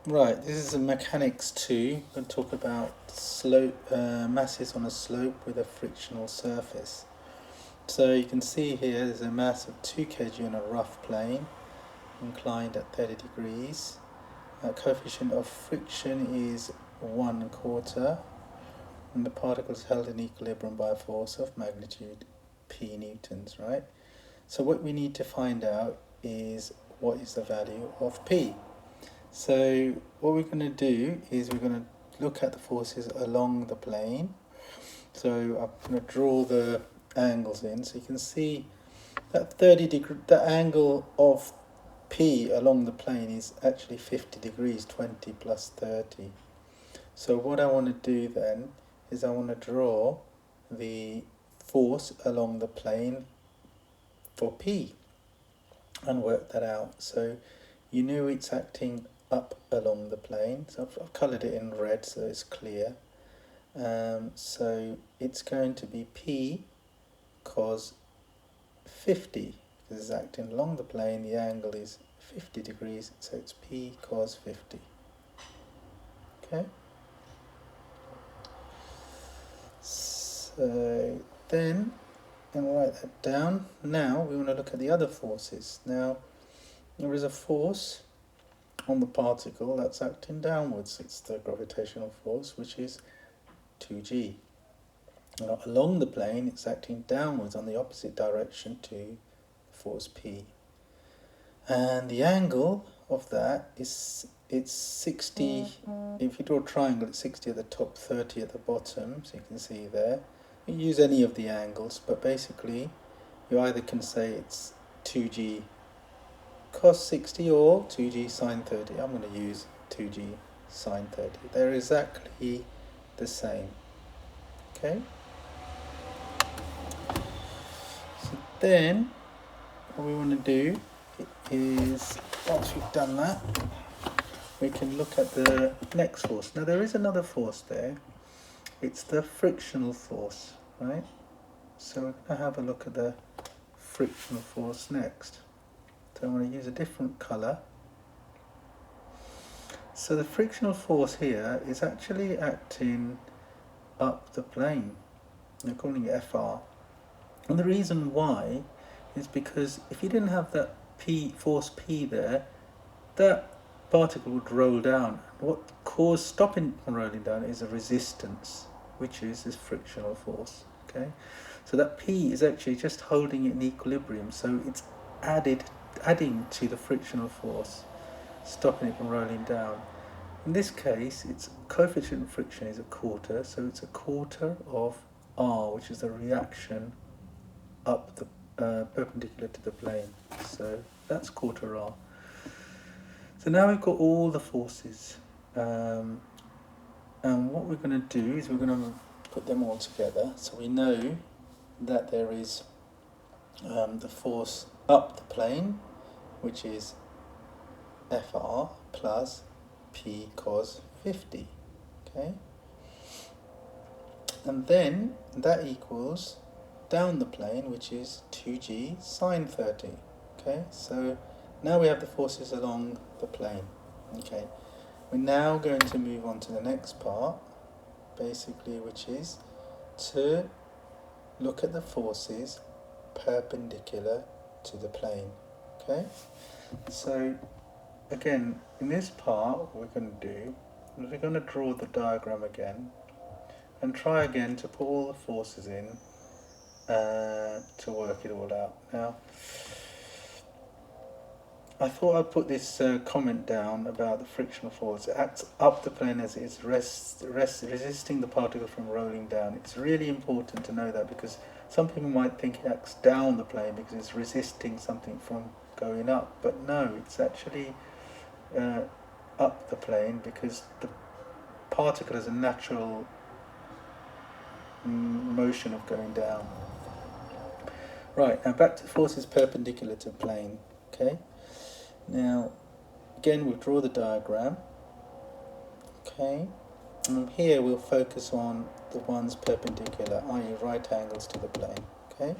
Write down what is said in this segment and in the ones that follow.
Right, this is a mechanics 2. We're going to talk about slope, masses on a slope with a frictional surface. So you can see here there's a mass of 2 kg on a rough plane, inclined at 30 degrees. Coefficient of friction is 1/4, and the particle is held in equilibrium by a force of magnitude p newtons, right? So what we need to find out is what is the value of p. So what we're going to do is we're going to look at the forces along the plane. So I'm going to draw the angles in, so you can see that 30 degree, the angle of P along the plane is actually 50 degrees, 20 plus 30. So what I want to do then is I want to draw the force along the plane for P and work that out. So you know it's acting up along the plane, so I've coloured it in red so it's clear. So it's going to be P cos 50, because it's acting along the plane, the angle is 50 degrees, so it's P cos 50. Okay? So then, I'm going to write that down. Now we want to look at the other forces. Now, there is a force on the particle that's acting downwards. It's the gravitational force, which is 2g. Now, along the plane, it's acting downwards on the opposite direction to force P. And the angle of that is, it's 60, if you draw a triangle, it's 60 at the top, 30 at the bottom, so you can see there. You can use any of the angles, but basically you either can say it's 2g cos 60 or 2g sine 30. I'm going to use 2g sine 30. They're exactly the same. Okay? So then, what we want to do is, once we've done that, we can look at the next force. Now there is another force there. It's the frictional force, right? So we're going to have a look at the frictional force next. So I'm going to use a different colour. So the frictional force here is actually acting up the plane. They're calling it FR. And the reason why is because if you didn't have that force P there, that particle would roll down. What caused stopping from rolling down is a resistance, which is this frictional force. Okay, so that P is actually just holding it in equilibrium, so it's adding to the frictional force, stopping it from rolling down. In this case, its coefficient of friction is 1/4, so it's 1/4 of R, which is the reaction up the perpendicular to the plane. So that's 1/4 R. So now we've got all the forces, and what we're going to do is we're going to put them all together. So we know that there is the force up the plane, which is Fr plus P cos 50, okay? And then that equals down the plane, which is 2g sine 30, okay? So now we have the forces along the plane, okay? We're now going to move on to the next part, basically, which is to look at the forces perpendicular to the plane, okay? So again, in this part, what we're going to do is we're going to draw the diagram again and try again to put all the forces in to work it all out. Now, I thought I'd put this comment down about the frictional force. It acts up the plane as it is resisting the particle from rolling down. It's really important to know that, because some people might think it acts down the plane because it's resisting something from going up, but no, it's actually up the plane because the particle has a natural motion of going down. Right, now back to forces perpendicular to plane, okay? Now, again, we'll draw the diagram, okay? And here we'll focus on the ones perpendicular, i.e. right angles to the plane, okay?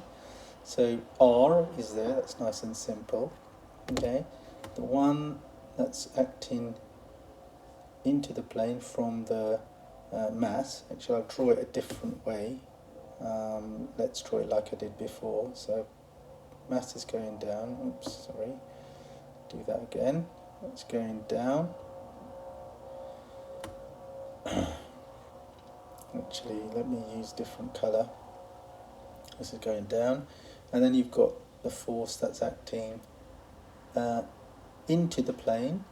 So R is there, that's nice and simple, okay? The one that's acting into the plane from the mass. Actually, I'll draw it a different way. Let's draw it like I did before. So mass is going down. Oops, sorry. Do that again. It's going down. Actually, let me use different colour. This is going down, and then you've got the force that's acting into the plane.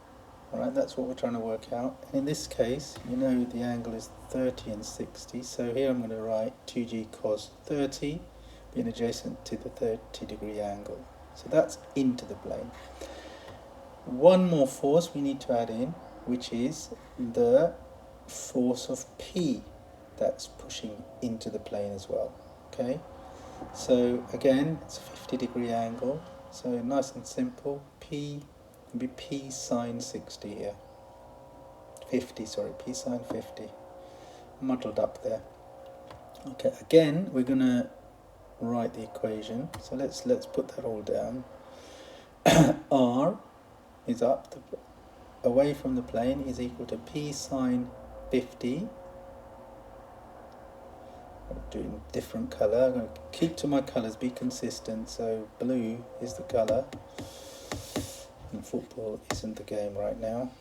Alright, that's what we're trying to work out. And in this case, you know the angle is 30 and 60, so here I'm going to write 2g cos 30 being adjacent to the 30-degree angle. So that's into the plane. One more force we need to add in, which is the force of P that's pushing into the plane as well. Okay, so again, it's a 50-degree angle, so nice and simple. P will be P sine 60 here. 50, sorry, P sine 50. Muddled up there. Okay, again, we're going to write the equation. So let's put that all down. R is up, away from the plane, is equal to P sine 50. I'm doing different colour. I'm going to keep to my colours, be consistent. So blue is the colour. And football isn't the game right now.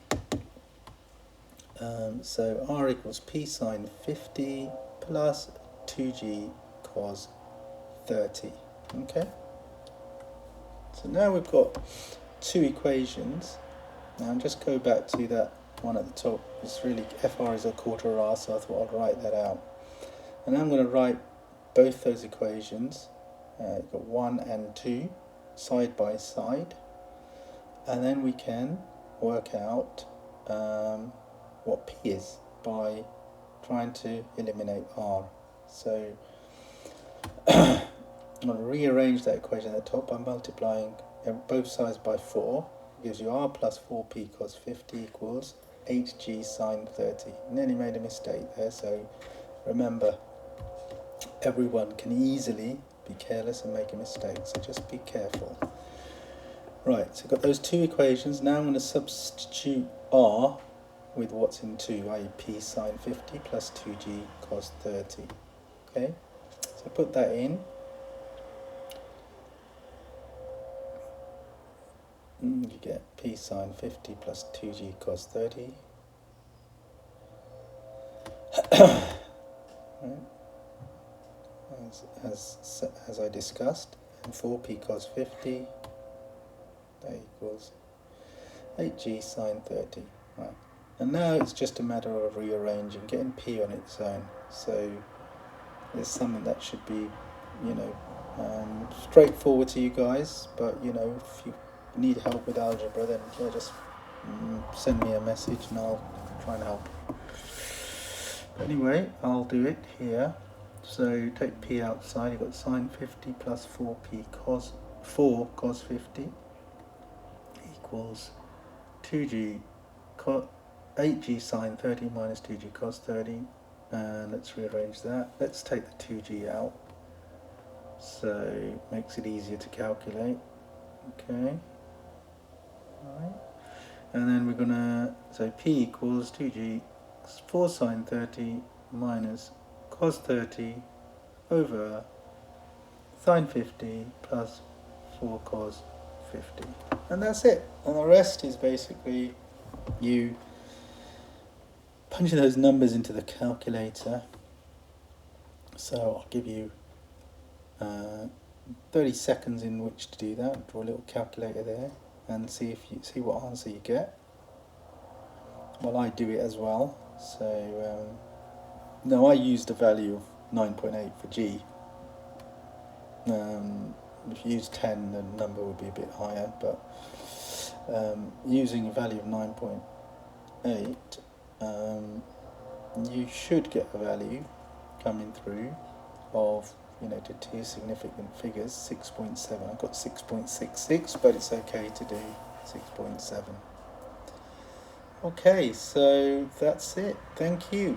So R equals P sine 50 plus 2g cos 30. Okay. So now we've got two equations. Now just go back to that one at the top. It's really, FR is a quarter R, so I thought I'd write that out. And I'm going to write both those equations, you've got 1 and 2, side by side. And then we can work out what P is by trying to eliminate R. So I'm going to rearrange that equation at the top by multiplying both sides by 4. It gives you R plus 4P cos 50 equals 8G sine 30. Nearly made a mistake there, so remember, everyone can easily be careless and make a mistake, so just be careful. Right, so I've got those two equations. Now I'm going to substitute R with what's in 2, i.e. P sine 50 plus 2G cos 30. Okay, so put that in. You get P sine 50 plus 2G cos 30. Right. As I discussed, and 4P cos 50, that equals 8G sine 30. Right. And now it's just a matter of rearranging, getting P on its own. So there's something that should be, straightforward to you guys, but if you need help with algebra, then just send me a message and I'll try and help. Anyway, I'll do it here. So take P outside, you've got sine 50 plus 4P cos 50 equals 8G sine 30 minus 2G cos 30. And let's rearrange that. Let's take the 2G out, so it makes it easier to calculate. Okay. Alright. And then we're gonna, so P equals 2G 4 sine 30 minus cos 30 over sine 50 plus 4 cos 50. And that's it. And the rest is basically you punching those numbers into the calculator. So I'll give you 30 seconds in which to do that. Draw a little calculator there and see what answer you get. Well, I do it as well. So now I used a value of 9.8 for G. If you use 10, the number would be a bit higher, but using a value of 9.8, you should get a value coming through of, to two significant figures, 6.7. I've got 6.66, but it's okay to do 6.7. Okay, so that's it. Thank you.